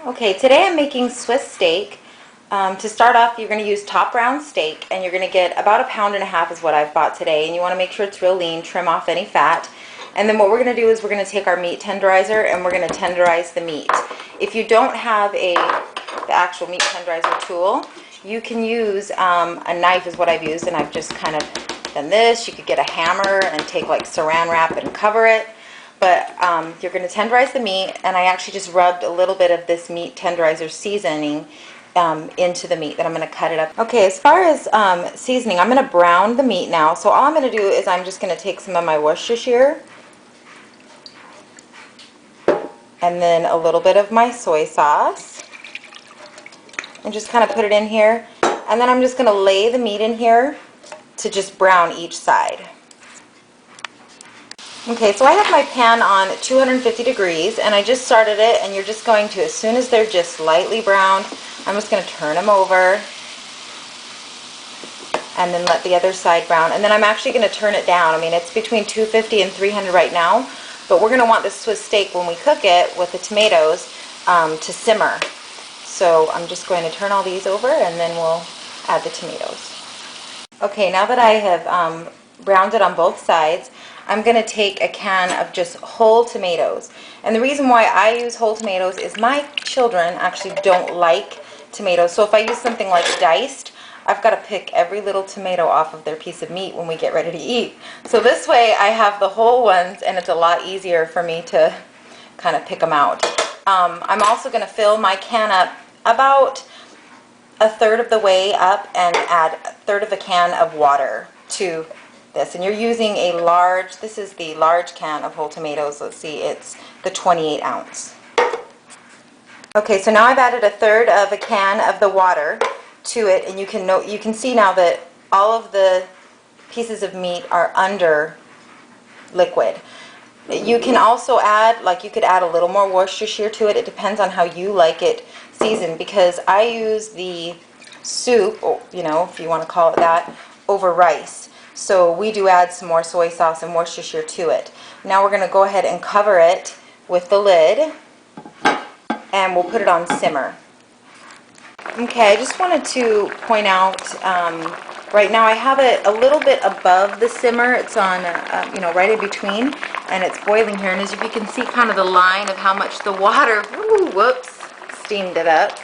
Okay, today I'm making Swiss steak. To start off, you're going to use top round steak, and you're going to get about 1.5 pounds is what I've bought today. And you want to make sure it's real lean, trim off any fat. And then what we're going to do is we're going to take our meat tenderizer and we're going to tenderize the meat. If you don't have the actual meat tenderizer tool, you can use a knife is what I've used, and I've just kind of done this. You could get a hammer and take like saran wrap and cover it. But you're going to tenderize the meat, and I actually just rubbed a little bit of this meat tenderizer seasoning into the meat. Then I'm going to cut it up. Okay, as far as seasoning, I'm going to brown the meat now. So all I'm going to do is I'm just going to take some of my Worcestershire and then a little bit of my soy sauce and just kind of put it in here. And then I'm just going to lay the meat in here to just brown each side. Okay, so I have my pan on 250 degrees, and I just started it, and you're just going to, as soon as they're just lightly browned, I'm just going to turn them over and then let the other side brown. And then I'm actually going to turn it down. I mean, it's between 250 and 300 right now, but we're going to want the Swiss steak when we cook it with the tomatoes to simmer. So I'm just going to turn all these over, and then we'll add the tomatoes. Okay, now that I have browned it on both sides, I'm going to take a can of just whole tomatoes. And the reason why I use whole tomatoes is my children actually don't like tomatoes. So if I use something like diced, I've got to pick every little tomato off of their piece of meat when we get ready to eat. So this way I have the whole ones, and it's a lot easier for me to kind of pick them out. I'm also going to fill my can up about 1/3 of the way up and add 1/3 of a can of water to this. And you're using a large, this is the large can of whole tomatoes. Let's see, it's the 28 ounce. Okay, so now I've added 1/3 of a can of the water to it, and you can see now that all of the pieces of meat are under liquid. You can also add, like, you could add a little more Worcestershire to it. It depends on how you like it seasoned, because I use the soup, you know, if you want to call it that, over rice. So we do add some more soy sauce and Worcestershire to it. Now we're going to go ahead and cover it with the lid, and we'll put it on simmer. Okay, I just wanted to point out, right now I have it a little bit above the simmer. It's on, you know, right in between, and it's boiling here. And as you can see, kind of the line of how much the water, whoops, steamed it up.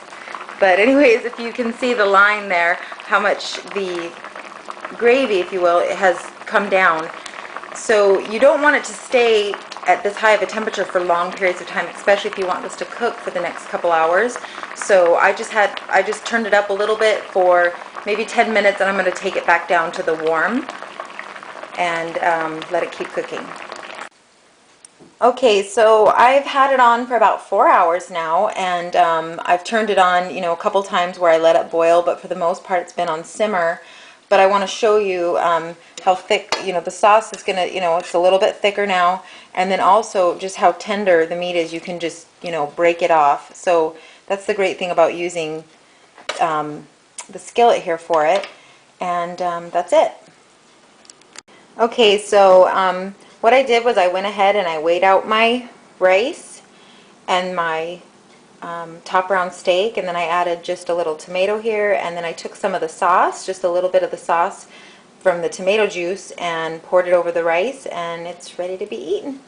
But anyways, if you can see the line there, how much the gravy, if you will, it has come down. So you don't want it to stay at this high of a temperature for long periods of time, especially if you want this to cook for the next couple hours. So I just turned it up a little bit for maybe 10 minutes, and I'm going to take it back down to the warm and let it keep cooking. Okay, so I've had it on for about 4 hours now, and I've turned it on, you know, a couple times where I let it boil, but for the most part it's been on simmer. But I want to show you how thick, you know, the sauce is going to, you know, it's a little bit thicker now. And then also just how tender the meat is. You can just, you know, break it off. So that's the great thing about using the skillet here for it. And that's it. Okay, so what I did was I went ahead and I weighed out my rice and my top round steak, and then I added just a little tomato here, and then I took some of the sauce, just a little bit of the sauce from the tomato juice, and poured it over the rice, and it's ready to be eaten.